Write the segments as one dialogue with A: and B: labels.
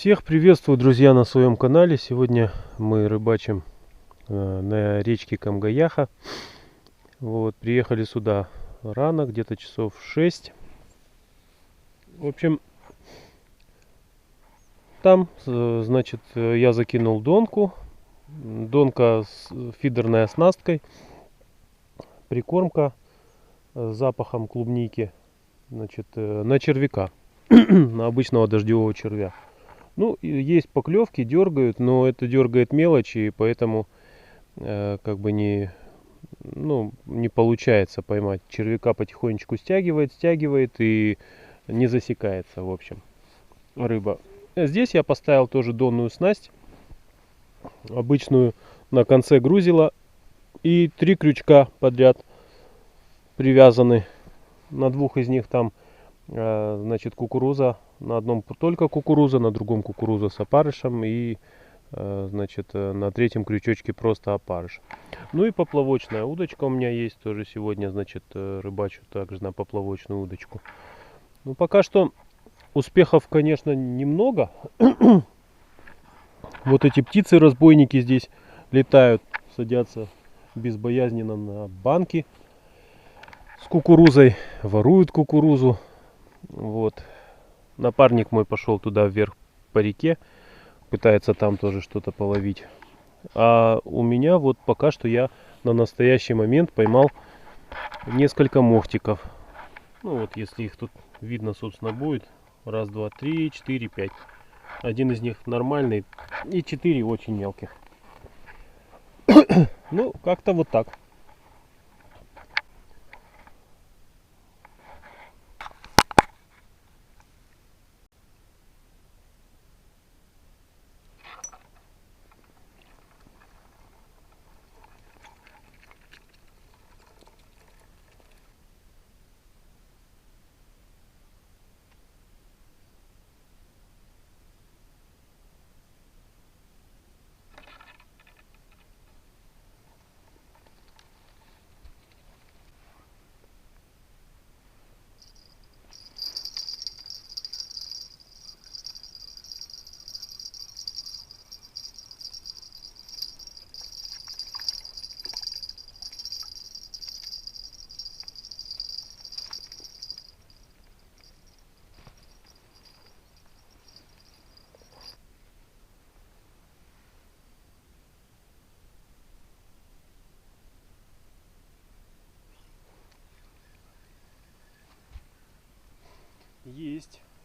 A: Всех приветствую, друзья, на своем канале. Сегодня мы рыбачим на речке Камгаяха. Вот, приехали сюда рано, где-то часов 6. В общем, там, значит, я закинул донку. Донка с фидерной оснасткой. Прикормка с запахом клубники. Значит, на червяка. На обычного дождевого червя. Ну, есть поклевки, дергают, но это дергает мелочи, и поэтому как бы не получается поймать. Червяка потихонечку стягивает и не засекается, в общем, рыба. Здесь я поставил тоже донную снасть, обычную, на конце грузила, и 3 крючка подряд привязаны. На 2 из них там, значит, кукуруза. На одном только кукуруза, на другом кукуруза с опарышем, и значит, на 3-м крючочке просто опарыш. Ну и поплавочная удочка у меня есть тоже сегодня, значит, рыбачу также на поплавочную удочку. Ну, пока что успехов, конечно, немного. Вот эти птицы-разбойники здесь летают, садятся безбоязненно на банки с кукурузой, воруют кукурузу. Вот. Напарник мой пошел туда вверх по реке, пытается там тоже что-то половить. А у меня вот пока что я на настоящий момент поймал несколько мохтиков. Ну вот, если их тут видно, собственно, будет. Раз, два, три, 4, 5. Один из них нормальный и 4 очень мелких. Ну, как-то вот так.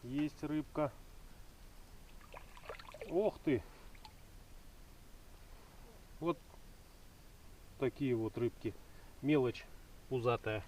A: Есть рыбка. Ох ты! Вот такие вот рыбки. Мелочь пузатая.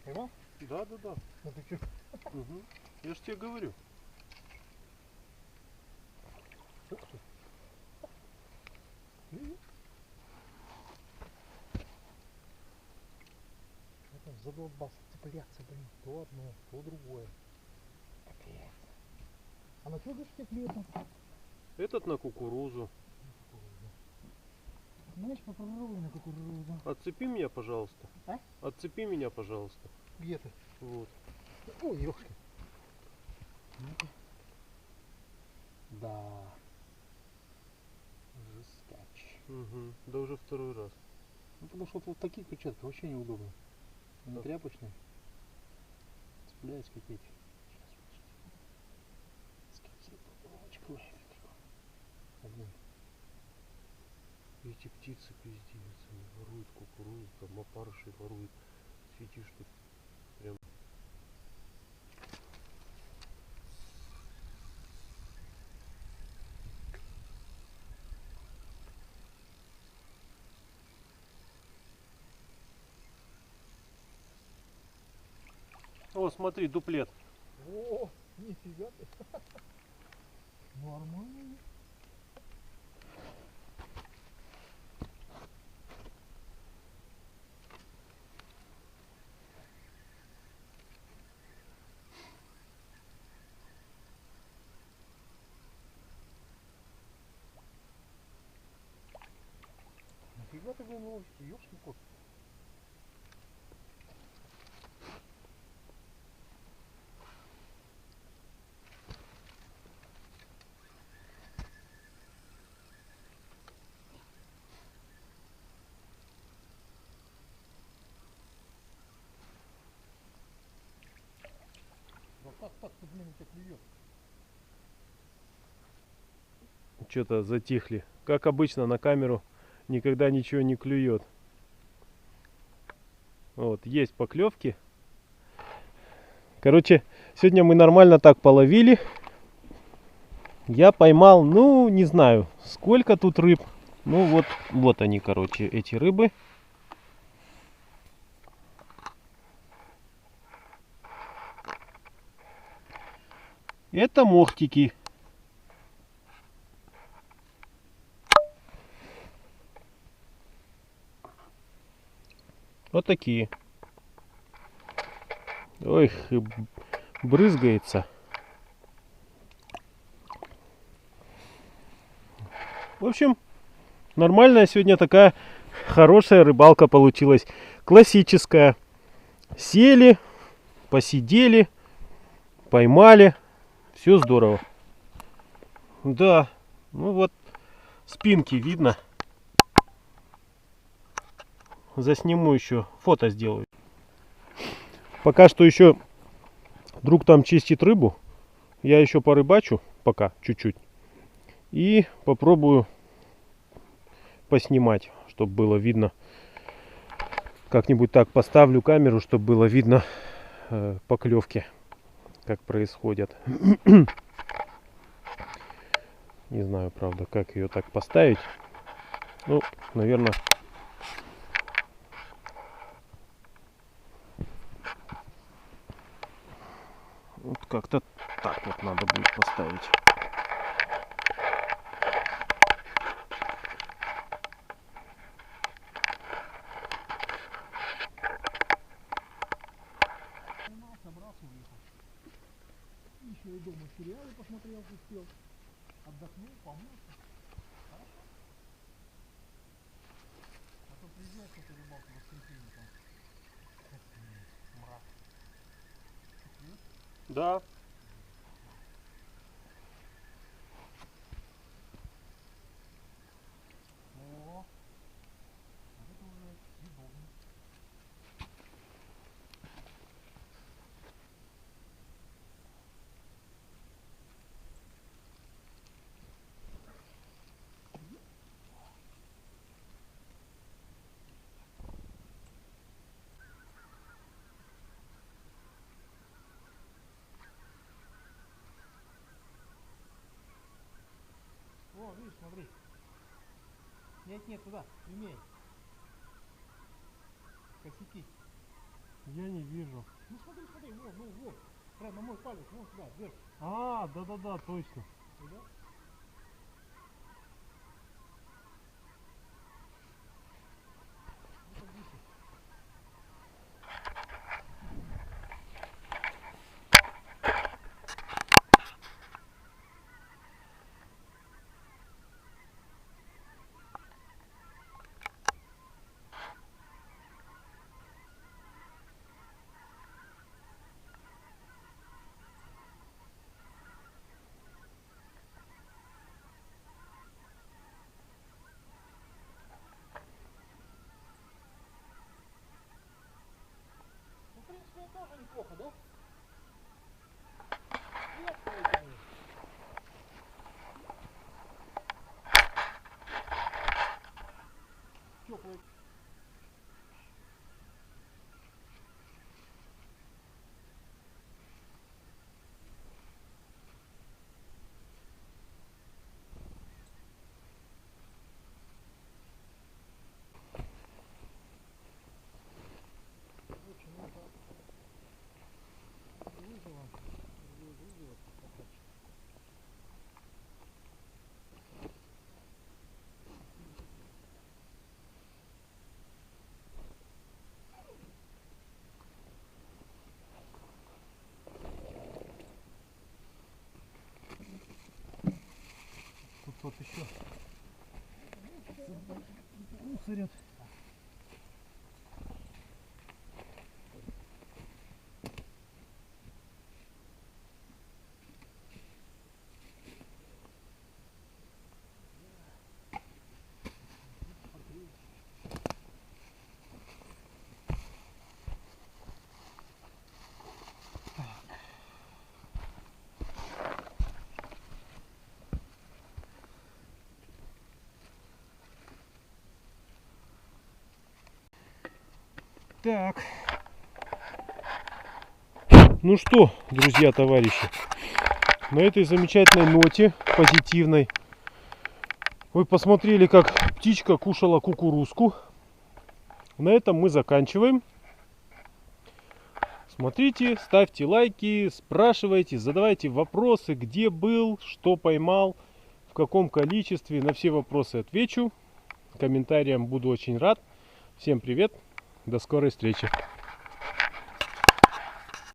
B: Поймал?
A: Да, да, да.
B: Ну ты чё?
A: Угу. Я ж тебе говорю.
B: Я там задолбался цепляться, блин. То одно, то другое. Капец. А на чё говоришь, тебе клеится?
A: Этот на кукурузу.
B: Знаешь, попробуй на кукурузу.
A: Отцепи меня, пожалуйста.
B: А?
A: Отцепи меня, пожалуйста.
B: Где ты?
A: Вот.
B: Ой, ёшки. Ну-ка. Да. Жесткач.
A: Угу. Да уже второй раз.
B: Ну потому что вот такие перчатки вообще неудобно. Не
A: Да.
B: тряпочные. Цепляюсь как эти. Сейчас, подожди. Одной.
A: Эти птицы пиздец, они воруют кукурузу, там опарыши воруют. Сидишь тут прям. О, смотри, дуплет.
B: О, нифига ты. Нормально. Нифига ты, блин, ловите, ёшкин кот. Да так-то, блин, у тебя клюет.
A: Что-то затихли. Как обычно на камеру никогда ничего не клюет. Вот, есть поклевки. Короче, сегодня мы нормально так половили. Я поймал, ну, не знаю, сколько тут рыб. Ну, вот они, короче, эти рыбы. Это мохтики. Вот такие. Ой, брызгается. В общем, нормальная сегодня такая хорошая рыбалка получилась. Классическая. Сели, посидели, поймали. Все здорово. Да, ну вот спинки видно. Засниму еще, фото сделаю. Пока что еще друг там чистит рыбу. Я еще порыбачу пока чуть-чуть. И попробую поснимать, чтобы было видно. Как-нибудь так поставлю камеру, чтобы было видно поклевки, как происходят. Не знаю, правда, как ее так поставить. Ну, наверное, вот как-то так вот надо будет поставить.
B: Собрался, уехал. Еще и дома сериалы посмотрел, успел. Отдохнул, помылся. Хорошо. А то приезжал кто-то рыбалку в воскресенье там. Мрак. Клюет?
A: Да.
B: О, вот это уже съедобно. О, видишь, смотри. Нет, туда, прямее. Косяки.
A: Я не вижу.
B: Ну смотри, смотри, вот, прям на мой палец, вон сюда, вверх.
A: А, да-да-да, точно.
B: Туда. Ну, как видите. Ну, в принципе, тоже неплохо, да? Теплый. Очень много вызова. Вызова покачать.
A: Тут вот еще мусорят. Так. Ну что, друзья, товарищи, на этой замечательной ноте, позитивной, вы посмотрели, как птичка кушала кукурузку. На этом мы заканчиваем. Смотрите, ставьте лайки, спрашивайте, задавайте вопросы, где был, что поймал, в каком количестве. На все вопросы отвечу. Комментариям буду очень рад. Всем привет, до скорой встречи.